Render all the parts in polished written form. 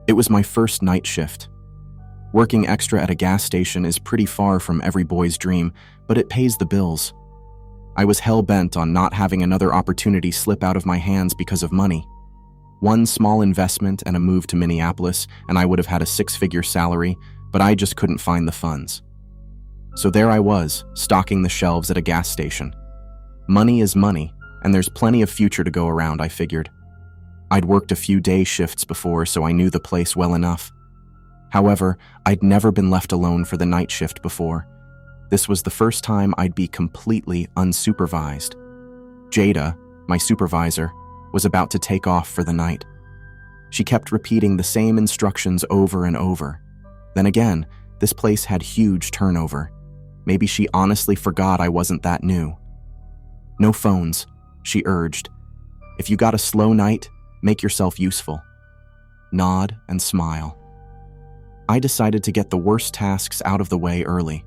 It was my first night shift. Working extra at a gas station is pretty far from every boy's dream, but it pays the bills. I was hell-bent on not having another opportunity slip out of my hands because of money. One small investment and a move to Minneapolis, and I would have had a six-figure salary, but I just couldn't find the funds. So there I was, stocking the shelves at a gas station. Money is money, and there's plenty of future to go around, I figured. I'd worked a few day shifts before, so I knew the place well enough. However, I'd never been left alone for the night shift before. This was the first time I'd be completely unsupervised. Jada, my supervisor, was about to take off for the night. She kept repeating the same instructions over and over. Then again, this place had huge turnover. Maybe she honestly forgot I wasn't that new. No phones, she urged. If you got a slow night, make yourself useful. Nod and smile. I decided to get the worst tasks out of the way early.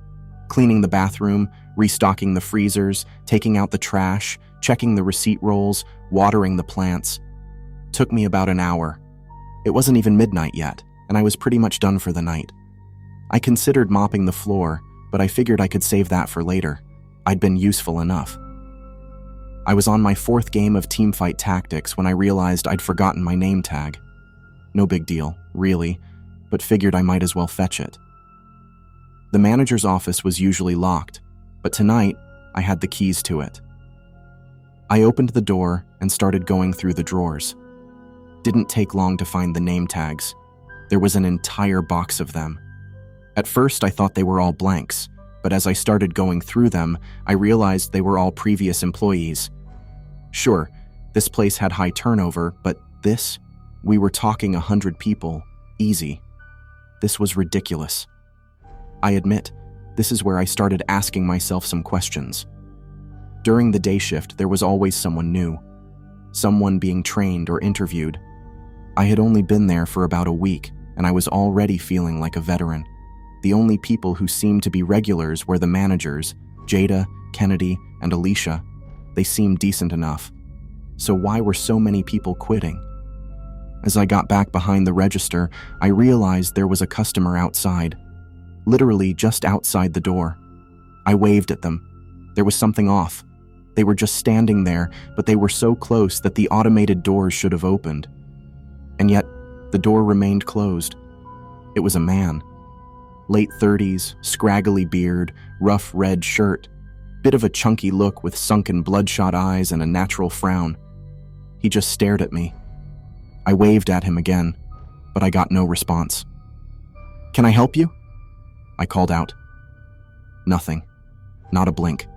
Cleaning the bathroom, restocking the freezers, taking out the trash, checking the receipt rolls, watering the plants. Took me about an hour. It wasn't even midnight yet, and I was pretty much done for the night. I considered mopping the floor, but I figured I could save that for later. I'd been useful enough. I was on my fourth game of teamfight tactics when I realized I'd forgotten my name tag. No big deal, really, but figured I might as well fetch it. The manager's office was usually locked, but tonight I had the keys to it. I opened the door and started going through the drawers. Didn't take long to find the name tags. There was an entire box of them. At first I thought they were all blanks, but as I started going through them, I realized they were all previous employees. Sure, this place had high turnover, but we were talking 100 people, easy. This was ridiculous. I admit, this is where I started asking myself some questions. During the day shift, there was always someone new, someone being trained or interviewed. I had only been there for about a week, and I was already feeling like a veteran. The only people who seemed to be regulars were the managers, Jada, Kennedy, and Alicia. They seemed decent enough. So why were so many people quitting? As I got back behind the register, I realized there was a customer outside, literally just outside the door. I waved at them. There was something off. They were just standing there, but they were so close that the automated doors should have opened. And yet, the door remained closed. It was a man. Late 30s, scraggly beard, rough red shirt, bit of a chunky look with sunken bloodshot eyes and a natural frown. He just stared at me. I waved at him again, but I got no response. "Can I help you?" I called out. Nothing. Not a blink.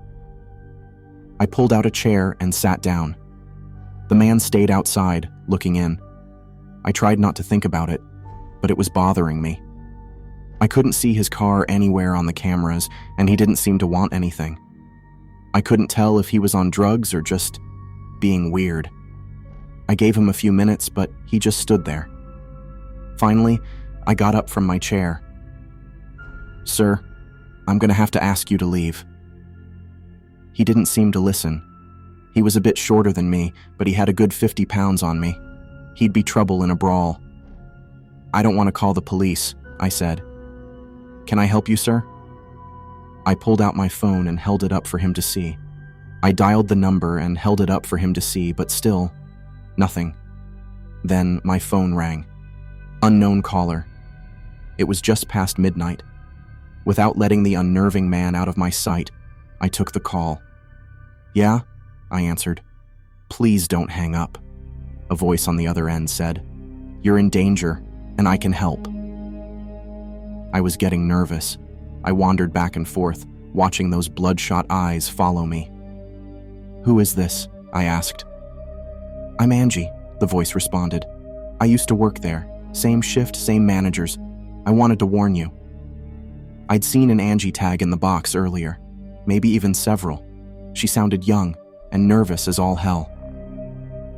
I pulled out a chair and sat down. The man stayed outside, looking in. I tried not to think about it, but it was bothering me. I couldn't see his car anywhere on the cameras, and he didn't seem to want anything. I couldn't tell if he was on drugs or just being weird. I gave him a few minutes, but he just stood there. Finally, I got up from my chair. "Sir, I'm going to have to ask you to leave." He didn't seem to listen. He was a bit shorter than me, but he had a good 50 pounds on me. He'd be trouble in a brawl. "I don't want to call the police," I said. "Can I help you, sir?" I pulled out my phone and held it up for him to see. I dialed the number and held it up for him to see, but still, nothing. Then my phone rang. Unknown caller. It was just past midnight. Without letting the unnerving man out of my sight, I took the call. "Yeah?" I answered. "Please don't hang up," a voice on the other end said. "You're in danger, and I can help." I was getting nervous. I wandered back and forth, watching those bloodshot eyes follow me. "Who is this?" I asked. "I'm Angie," the voice responded. "I used to work there. Same shift, same managers. I wanted to warn you." I'd seen an Angie tag in the box earlier, maybe even several. She sounded young and nervous as all hell.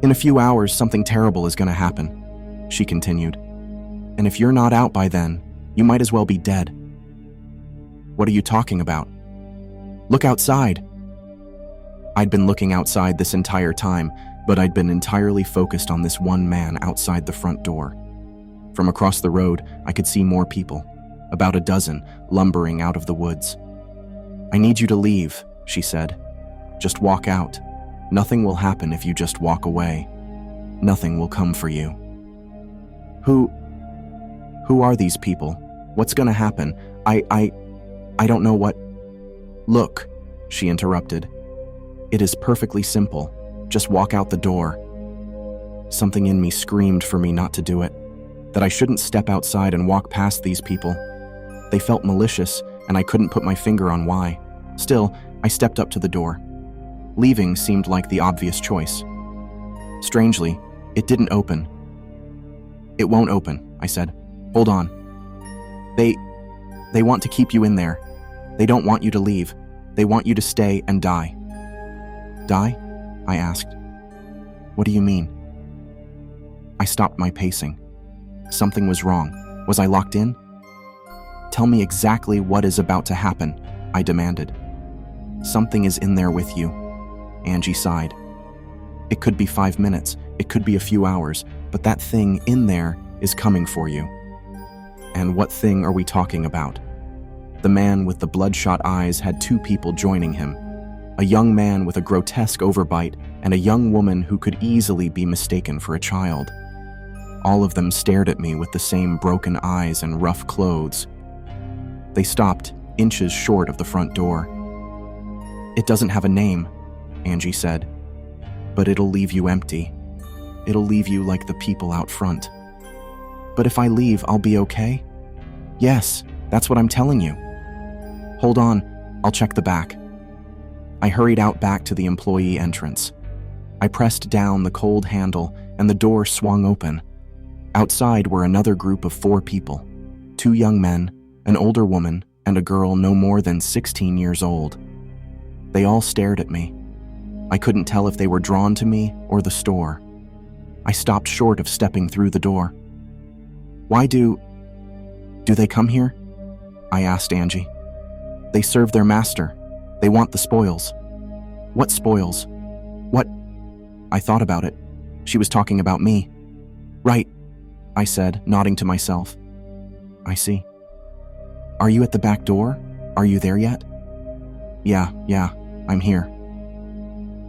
"In a few hours, something terrible is going to happen," she continued. "And if you're not out by then, you might as well be dead." "What are you talking about?" "Look outside." I'd been looking outside this entire time, but I'd been entirely focused on this one man outside the front door. From across the road, I could see more people, about a dozen, lumbering out of the woods. "I need you to leave," she said. "Just walk out. Nothing will happen if you just walk away. Nothing will come for you." Who are these people? What's gonna happen? I don't know what... "Look," she interrupted. "It is perfectly simple. Just walk out the door." Something in me screamed for me not to do it, that I shouldn't step outside and walk past these people. They felt malicious, and I couldn't put my finger on why. Still, I stepped up to the door. Leaving seemed like the obvious choice. Strangely, it didn't open. "It won't open," I said. "Hold on. They want to keep you in there. They don't want you to leave. They want you to stay and die." "Die?" I asked. "What do you mean?" I stopped my pacing. Something was wrong. Was I locked in? "Tell me exactly what is about to happen," I demanded. "Something is in there with you," Angie sighed. "It could be 5 minutes, it could be a few hours, but that thing in there is coming for you." "And what thing are we talking about?" The man with the bloodshot eyes had 2 people joining him, a young man with a grotesque overbite and a young woman who could easily be mistaken for a child. All of them stared at me with the same broken eyes and rough clothes. They stopped, inches short of the front door. "It doesn't have a name," Angie said, "but it'll leave you empty. It'll leave you like the people out front." "But if I leave, I'll be okay?" "Yes, that's what I'm telling you." "Hold on, I'll check the back." I hurried out back to the employee entrance. I pressed down the cold handle and the door swung open. Outside were another group of 4 people, 2 young men, an older woman, and a girl no more than 16 years old. They all stared at me. I couldn't tell if they were drawn to me or the store. I stopped short of stepping through the door. "Why do they come here?" I asked Angie. "They serve their master. They want the spoils." "What spoils? What?" I thought about it. She was talking about me. "Right," I said, nodding to myself. "I see. Are you at the back door? Are you there yet?" Yeah, I'm here."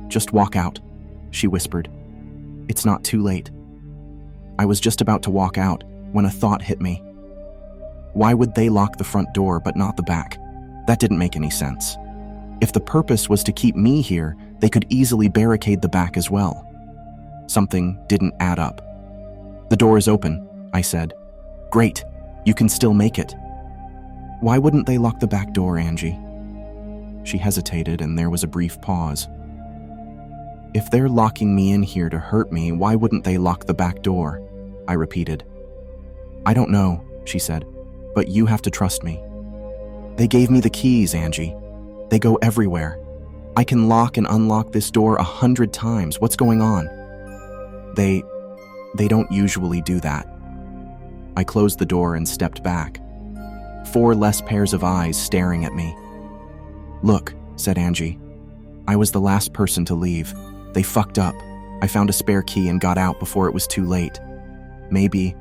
"Just walk out," she whispered. "It's not too late." I was just about to walk out when a thought hit me. Why would they lock the front door but not the back? That didn't make any sense. If the purpose was to keep me here, they could easily barricade the back as well. Something didn't add up. "The door is open," I said. "Great, you can still make it." "Why wouldn't they lock the back door, Angie?" She hesitated and there was a brief pause. "If they're locking me in here to hurt me, why wouldn't they lock the back door?" I repeated. "I don't know," she said, "but you have to trust me." "They gave me the keys, Angie. They go everywhere. I can lock and unlock this door 100 times. What's going on?" They don't usually do that." I closed the door and stepped back. 4 less pairs of eyes staring at me. "Look," said Angie. "I was the last person to leave. They fucked up. I found a spare key and got out before it was too late. Maybe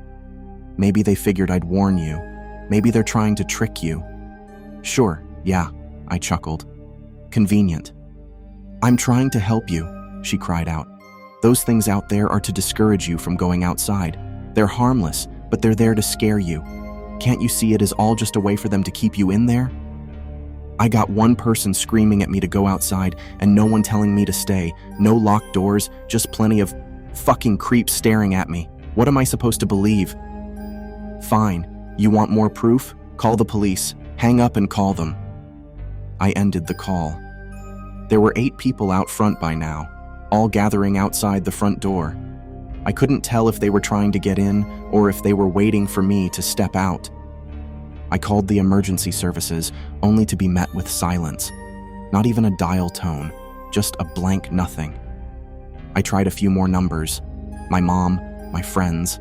they figured I'd warn you. Maybe they're trying to trick you." "Sure, yeah," I chuckled. "Convenient." "I'm trying to help you," she cried out. "Those things out there are to discourage you from going outside. They're harmless, but they're there to scare you. Can't you see it is all just a way for them to keep you in there?" I got one person screaming at me to go outside and no one telling me to stay. No locked doors, just plenty of fucking creeps staring at me. What am I supposed to believe? "Fine. You want more proof? Call the police. Hang up and call them." I ended the call. There were 8 people out front by now, all gathering outside the front door. I couldn't tell if they were trying to get in or if they were waiting for me to step out. I called the emergency services, only to be met with silence. Not even a dial tone, just a blank nothing. I tried a few more numbers. My mom, my friends.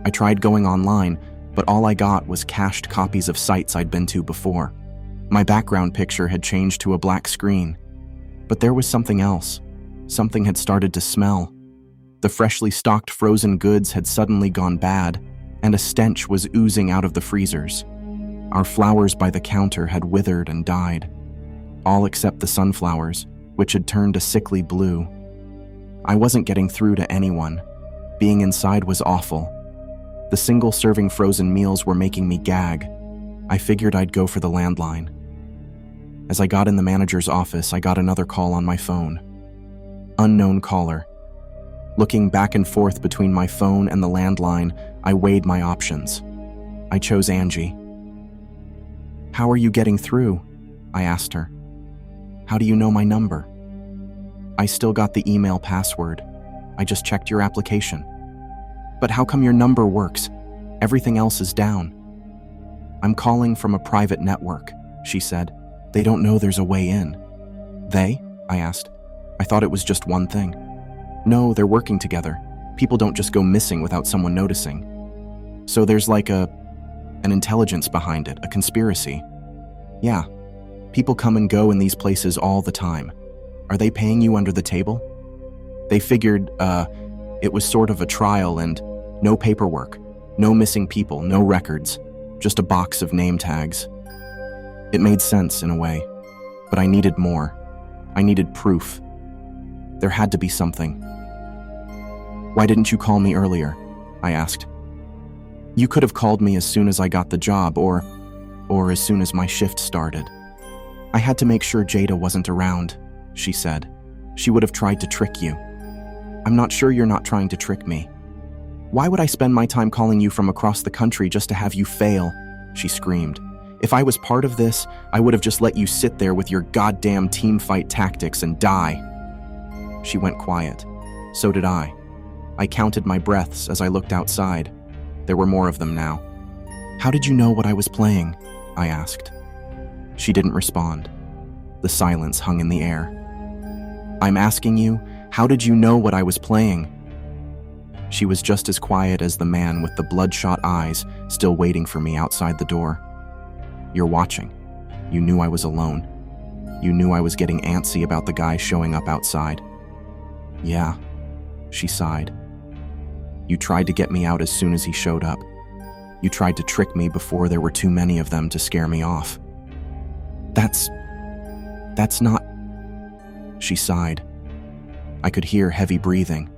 I tried going online, but all I got was cached copies of sites I'd been to before. My background picture had changed to a black screen. But there was something else. Something had started to smell. The freshly stocked frozen goods had suddenly gone bad. and a stench was oozing out of the freezers. Our flowers by the counter had withered and died, all except the sunflowers, which had turned a sickly blue. I wasn't getting through to anyone. Being inside was awful. The single-serving frozen meals were making me gag. I figured I'd go for the landline. As I got in the manager's office, I got another call on my phone. Unknown caller. Looking back and forth between my phone and the landline, I weighed my options. I chose Angie. "How are you getting through?" I asked her. "How do you know my number?" "I still got the email password. I just checked your application." "But how come your number works? Everything else is down." "I'm calling from a private network," she said. "They don't know there's a way in." "They?" I asked. I thought it was just one thing. "No, they're working together. People don't just go missing without someone noticing. So there's like an intelligence behind it, a conspiracy." "Yeah. People come and go in these places all the time. Are they paying you under the table?" "They figured, it was sort of a trial and no paperwork, no missing people, no records, just a box of name tags." It made sense in a way, but I needed more. I needed proof. There had to be something. "Why didn't you call me earlier?" I asked. "You could have called me as soon as I got the job or as soon as my shift started." "I had to make sure Jada wasn't around," she said. "She would have tried to trick you." "I'm not sure you're not trying to trick me. Why would I spend my time calling you from across the country just to have you fail?" she screamed. "If I was part of this, I would have just let you sit there with your goddamn team fight tactics and die." She went quiet. So did I. I counted my breaths as I looked outside. There were more of them now. "How did you know what I was playing?" I asked. She didn't respond. The silence hung in the air. "I'm asking you, how did you know what I was playing?" She was just as quiet as the man with the bloodshot eyes still waiting for me outside the door. "You're watching. You knew I was alone. You knew I was getting antsy about the guy showing up outside." "Yeah," she sighed. "You tried to get me out as soon as he showed up. You tried to trick me before there were too many of them to scare me off." That's not..." She sighed. I could hear heavy breathing.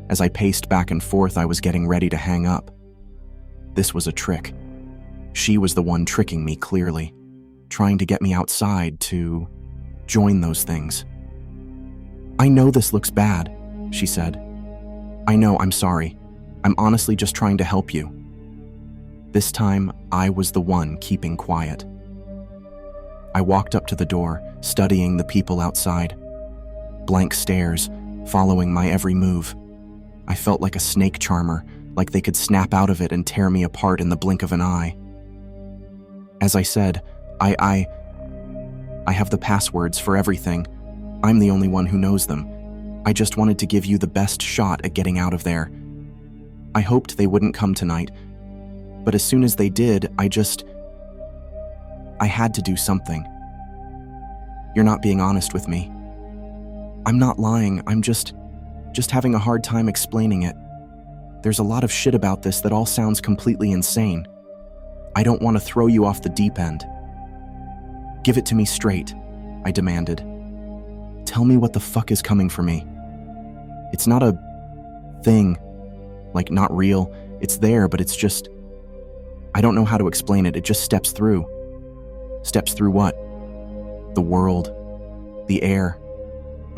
As I paced back and forth, I was getting ready to hang up. This was a trick. She was the one tricking me, clearly, trying to get me outside to join those things. "I know this looks bad," she said. "I know, I'm sorry. I'm honestly just trying to help you." This time, I was the one keeping quiet. I walked up to the door, studying the people outside. Blank stares, following my every move. I felt like a snake charmer, like they could snap out of it and tear me apart in the blink of an eye. As I said, I have the passwords for everything. I'm the only one who knows them. I just wanted to give you the best shot at getting out of there. I hoped they wouldn't come tonight, but as soon as they did, I had to do something. You're not being honest with me. I'm not lying, I'm just having a hard time explaining it. There's a lot of shit about this that all sounds completely insane. I don't want to throw you off the deep end. Give it to me straight, I demanded. Tell me what the fuck is coming for me. It's not a thing, like not real. It's there, but it's just... I don't know how to explain it. It just steps through. Steps through what? The world, the air,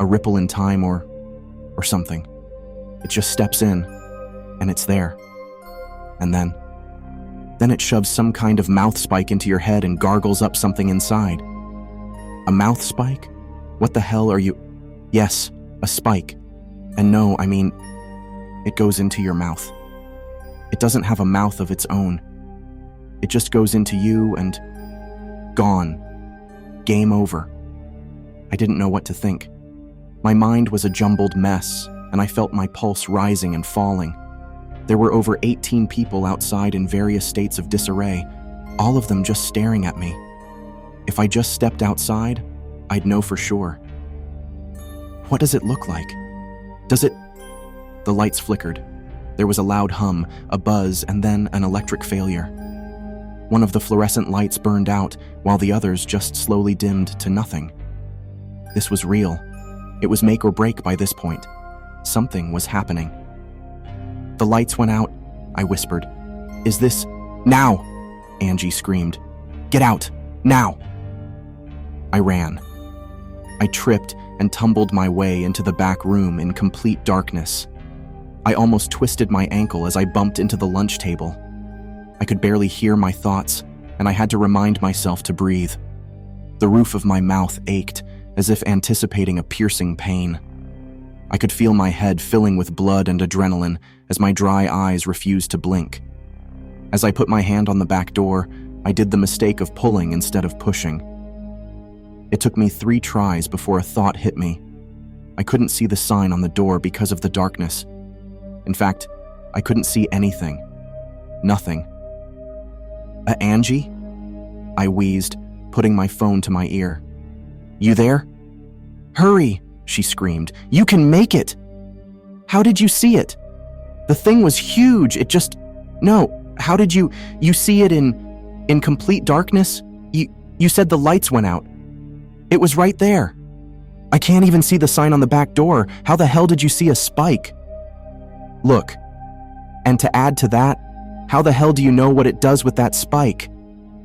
a ripple in time or something. It just steps in, and it's there. And then it shoves some kind of mouth spike into your head and gargles up something inside. A mouth spike? What the hell are you... Yes, a spike. And no, I mean, it goes into your mouth. It doesn't have a mouth of its own. It just goes into you and... gone. Game over. I didn't know what to think. My mind was a jumbled mess, and I felt my pulse rising and falling. There were over 18 people outside in various states of disarray, all of them just staring at me. If I just stepped outside, I'd know for sure. What does it look like? Does it... The lights flickered. There was a loud hum, a buzz, and then an electric failure. One of the fluorescent lights burned out, while the others just slowly dimmed to nothing. This was real. It was make or break by this point. Something was happening. The lights went out, I whispered. Is this... Now! Angie screamed. Get out! Now! I ran. I tripped and tumbled my way into the back room in complete darkness. I almost twisted my ankle as I bumped into the lunch table. I could barely hear my thoughts, and I had to remind myself to breathe. The roof of my mouth ached, as if anticipating a piercing pain. I could feel my head filling with blood and adrenaline as my dry eyes refused to blink. As I put my hand on the back door, I did the mistake of pulling instead of pushing. It took me 3 tries before a thought hit me. I couldn't see the sign on the door because of the darkness. In fact, I couldn't see anything. Nothing. Angie? I wheezed, putting my phone to my ear. You there? Hurry, she screamed. You can make it! How did you see it? The thing was huge, it just... No, how did you see it in complete darkness? You said the lights went out. It was right there. I can't even see the sign on the back door. How the hell did you see a spike? Look, and to add to that, how the hell do you know what it does with that spike?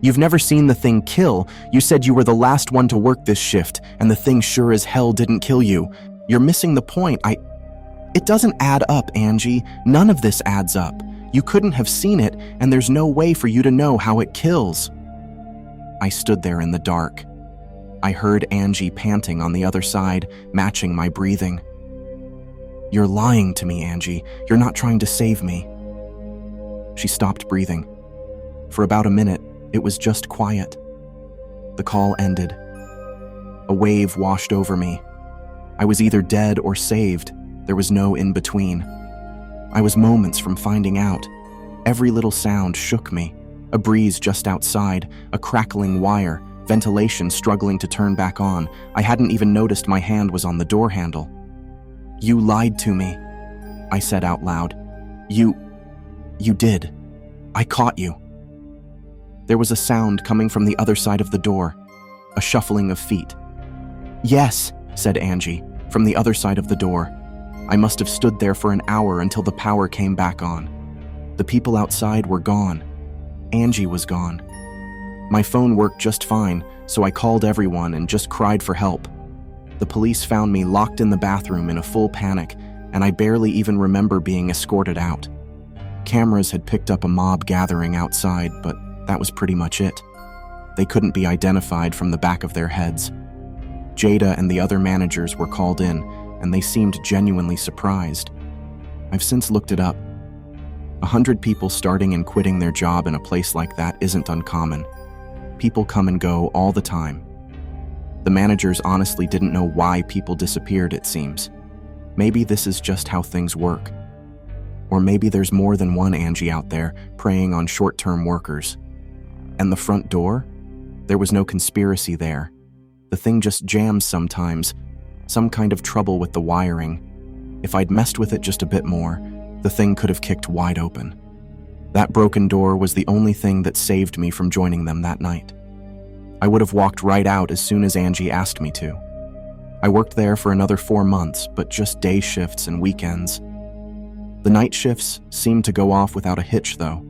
You've never seen the thing kill. You said you were the last one to work this shift, and the thing sure as hell didn't kill you. You're missing the point. It doesn't add up, Angie. None of this adds up. You couldn't have seen it, and there's no way for you to know how it kills. I stood there in the dark. I heard Angie panting on the other side, matching my breathing. You're lying to me, Angie. You're not trying to save me. She stopped breathing. For about a minute, it was just quiet. The call ended. A wave washed over me. I was either dead or saved. There was no in-between. I was moments from finding out. Every little sound shook me. A breeze just outside, a crackling wire, ventilation struggling to turn back on. I hadn't even noticed my hand was on the door handle. You lied to me, I said out loud. You did. I caught you. There was a sound coming from the other side of the door, a shuffling of feet. Yes, said Angie, from the other side of the door. I must have stood there for an hour until the power came back on. The people outside were gone. Angie was gone. My phone worked just fine, so I called everyone and just cried for help. The police found me locked in the bathroom in a full panic, and I barely even remember being escorted out. Cameras had picked up a mob gathering outside, but that was pretty much it. They couldn't be identified from the back of their heads. Jada and the other managers were called in, and they seemed genuinely surprised. I've since looked it up. 100 people starting and quitting their job in a place like that isn't uncommon. People come and go all the time. The managers honestly didn't know why people disappeared, it seems. Maybe this is just how things work. Or maybe there's more than one Angie out there preying on short-term workers. And the front door? There was no conspiracy there. The thing just jams sometimes. Some kind of trouble with the wiring. If I'd messed with it just a bit more, the thing could have kicked wide open. That broken door was the only thing that saved me from joining them that night. I would have walked right out as soon as Angie asked me to. I worked there for another 4 months, but just day shifts and weekends. The night shifts seemed to go off without a hitch, though.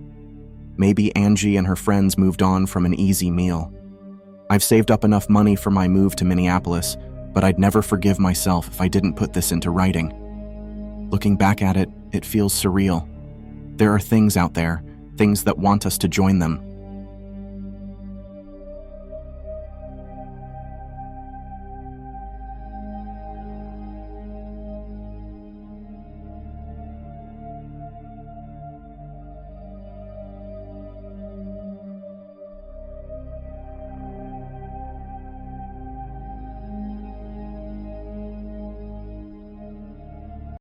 Maybe Angie and her friends moved on from an easy meal. I've saved up enough money for my move to Minneapolis, but I'd never forgive myself if I didn't put this into writing. Looking back at it, it feels surreal. There are things out there, things that want us to join them,